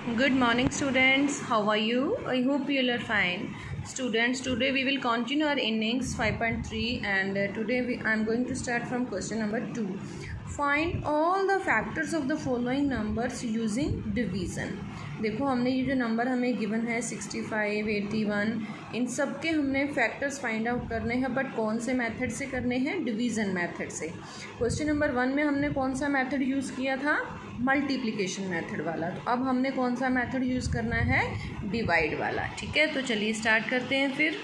Good morning, students. How are you? I hope you all are fine. Students, today we will continue our innings 5.3 and today I am going to start from question number 2. Find all the factors of the following numbers using division. देखो हमने ये जो number हमें given है 65, 81, इन सब के हमने factors find out करने हैं, बट कौन से मेथड से करने हैं? डिवीज़न मेथड से। क्वेश्चन नंबर 1 में हमने कौन सा मेथड यूज़ किया था? मल्टीप्लिकेशन मेथड वाला। तो अब हमने कौन सा मेथड यूज़ करना है? डिवाइड वाला। ठीक है, तो चलिए स्टार्ट करते हैं फिर।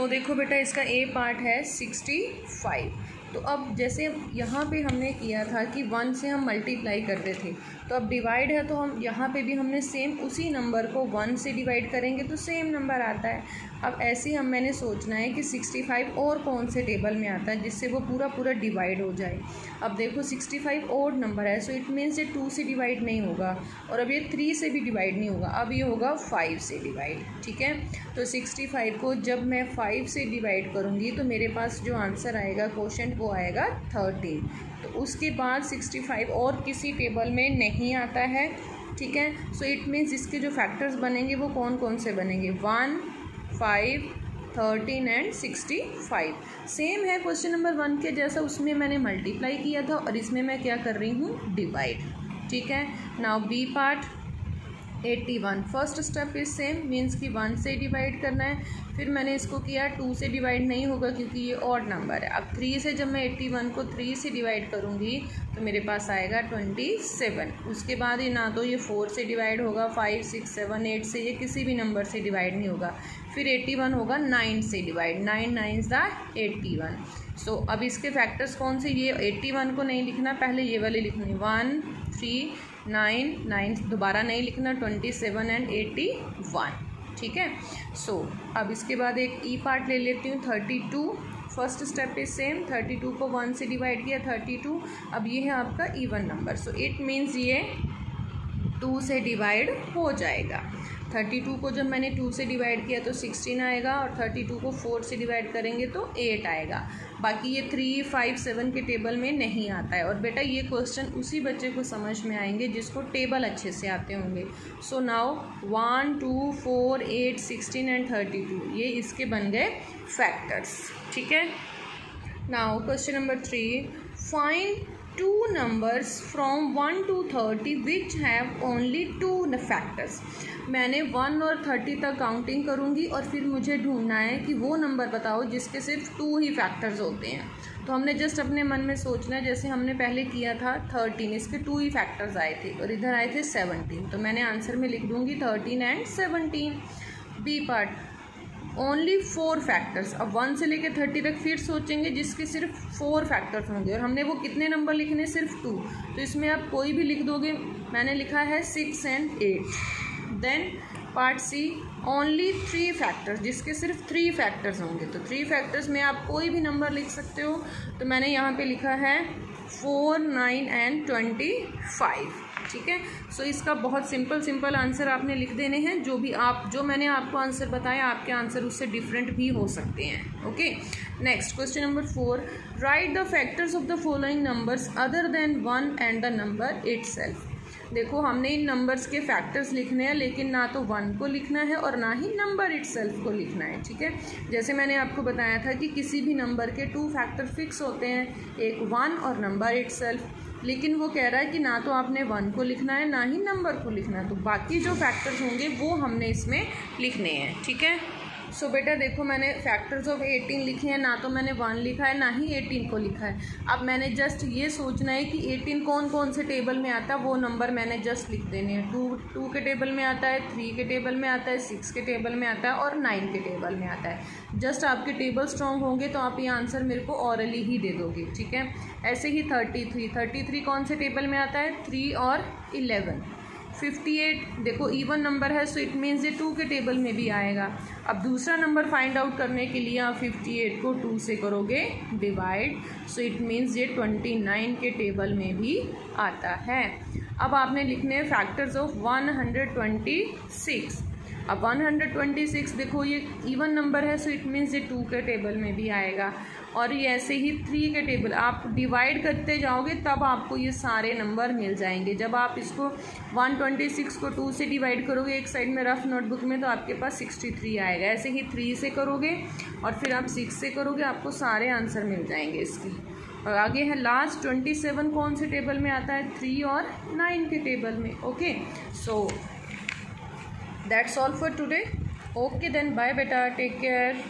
देखो बेटा, इसका ए पार्ट है 65। तो अब जैसे यहाँ पे हमने किया था कि 1 से हम मल्टीप्लाई करते थे, तो अब डिवाइड है तो हम यहाँ पे भी हमने सेम उसी नंबर को 1 से डिवाइड करेंगे तो सेम नंबर आता है। अब ऐसे ही मैंने सोचना है कि 65 और कौन से टेबल में आता है जिससे वो पूरा डिवाइड हो जाए। अब देखो 65 ओड नंबर है, सो इट मीन्स ये 2 से डिवाइड नहीं होगा और अब ये 3 से भी डिवाइड नहीं होगा, अब ये होगा 5 से डिवाइड। ठीक है, तो 65 को जब मैं 5 से डिवाइड करूँगी तो मेरे पास जो आंसर आएगा क्वोशेंट वो आएगा 13। तो उसके बाद 65 और किसी टेबल में नहीं आता है। ठीक है, सो इट मीन्स इसके जो फैक्टर्स बनेंगे वो कौन कौन से बनेंगे? 1, 5, 13 एंड 65। सेम है क्वेश्चन नंबर 1 के जैसा, उसमें मैंने मल्टीप्लाई किया था और इसमें मैं क्या कर रही हूँ? डिवाइड। ठीक है, now B part 81। First step is same, means कि 1 से डिवाइड करना है। फिर मैंने इसको किया 2 से डिवाइड नहीं होगा क्योंकि ये ऑड नंबर है। अब 3 से जब मैं 81 को 3 से डिवाइड करूँगी तो मेरे पास आएगा 27। उसके बाद ये ना तो ये 4 से डिवाइड होगा, 5, 6, 7, 8 से, ये किसी भी नंबर से डिवाइड नहीं होगा। फिर 81 होगा 9 से डिवाइड, 9 9 द 81। अब इसके फैक्टर्स कौन से? ये 81 को नहीं लिखना, पहले ये वाले लिखने, 1, 3, 9, 9 दोबारा नहीं लिखना, 27 एंड 81। ठीक है, अब इसके बाद एक ई पार्ट ले लेती हूँ 32। फर्स्ट स्टेप इज सेम, 32 को 1 से डिवाइड किया 32। अब ये है आपका even number, so it means ये 2 से डिवाइड हो जाएगा। 32 को जब मैंने 2 से डिवाइड किया तो 16 आएगा और 32 को 4 से डिवाइड करेंगे तो 8 आएगा। बाकी ये 3, 5, 7 के टेबल में नहीं आता है। और बेटा ये क्वेश्चन उसी बच्चे को समझ में आएंगे जिसको टेबल अच्छे से आते होंगे। सो नाउ 1, 2, 4, 8, 16 एंड 32 ये इसके बन गए फैक्टर्स। ठीक है, now question number 3, find 2 numbers from 1 to 30 which have only 2 factors। मैंने 1 और 30 तक काउंटिंग करूँगी और फिर मुझे ढूंढना है कि वो नंबर बताओ जिसके सिर्फ 2 ही फैक्टर्स होते हैं। तो हमने जस्ट अपने मन में सोचना है, जैसे हमने पहले किया था 13, इसके 2 ही फैक्टर्स आए थे और इधर आए थे 17, तो मैंने आंसर में लिख दूँगी 13 and 17। B part only 4 factors. अब 1 से लेकर 30 तक फिर सोचेंगे जिसके सिर्फ 4 फैक्टर्स होंगे और हमने वो कितने नंबर लिखने? सिर्फ 2। तो इसमें आप कोई भी लिख दोगे, मैंने लिखा है 6 and 8। Then part C, only 3 factors, जिसके सिर्फ 3 फैक्टर्स होंगे। तो 3 फैक्टर्स में आप कोई भी नंबर लिख सकते हो, तो मैंने यहाँ पे लिखा है 4, 9 एंड 25। ठीक है, इसका बहुत सिंपल आंसर आपने लिख देने हैं। जो मैंने आपको आंसर बताया, आपके आंसर उससे डिफरेंट भी हो सकते हैं। Okay, next question number 4, right the factors of the following numbers other than 1 and the number itself. देखो हमने इन नंबर्स के फैक्टर्स लिखने हैं, लेकिन ना तो 1 को लिखना है और ना ही नंबर इटसेल्फ को लिखना है। ठीक है, जैसे मैंने आपको बताया था कि किसी भी नंबर के 2 फैक्टर फिक्स होते हैं, एक 1 और नंबर इटसेल्फ। लेकिन वो कह रहा है कि ना तो आपने 1 को लिखना है ना ही नंबर को लिखना है, तो बाकी जो फैक्टर्स होंगे वो हमने इसमें लिखने हैं। ठीक है, बेटा देखो मैंने फैक्टर्स ऑफ 18 लिखे हैं, ना तो मैंने 1 लिखा है ना ही 18 को लिखा है। अब मैंने जस्ट ये सोचना है कि 18 कौन कौन से टेबल में आता है, वो नंबर मैंने जस्ट लिख देने हैं। 2 के टेबल में आता है, 3 के टेबल में आता है, 6 के टेबल में आता है और 9 के टेबल में आता है। जस्ट आपके टेबल स्ट्रॉन्ग होंगे तो आप ये आंसर मेरे को ऑरली ही दे दोगे। ठीक है, ऐसे ही 33 कौन से टेबल में आता है? 3 और 11। 58 देखो इवन नंबर है, सो इट मीन्स ये 2 के टेबल में भी आएगा। अब दूसरा नंबर फाइंड आउट करने के लिए आप 58 को 2 से करोगे डिवाइड, सो इट मीन्स ये 29 के टेबल में भी आता है। अब आपने लिखने फैक्टर्स ऑफ 126। अब 126 देखो ये इवन नंबर है, सो इट मीन्स ये 2 के टेबल में भी आएगा। और ये ऐसे ही 3 के टेबल, आप डिवाइड करते जाओगे तब आपको ये सारे नंबर मिल जाएंगे। जब आप इसको 126 को 2 से डिवाइड करोगे एक साइड में रफ नोटबुक में, तो आपके पास 63 आएगा। ऐसे ही 3 से करोगे और फिर आप 6 से करोगे, आपको सारे आंसर मिल जाएंगे इसके। और आगे है लास्ट 27, कौन से टेबल में आता है? 3 और 9 के टेबल में। Okay, so that's all for today. Okay then, bye बेटा, टेक केयर।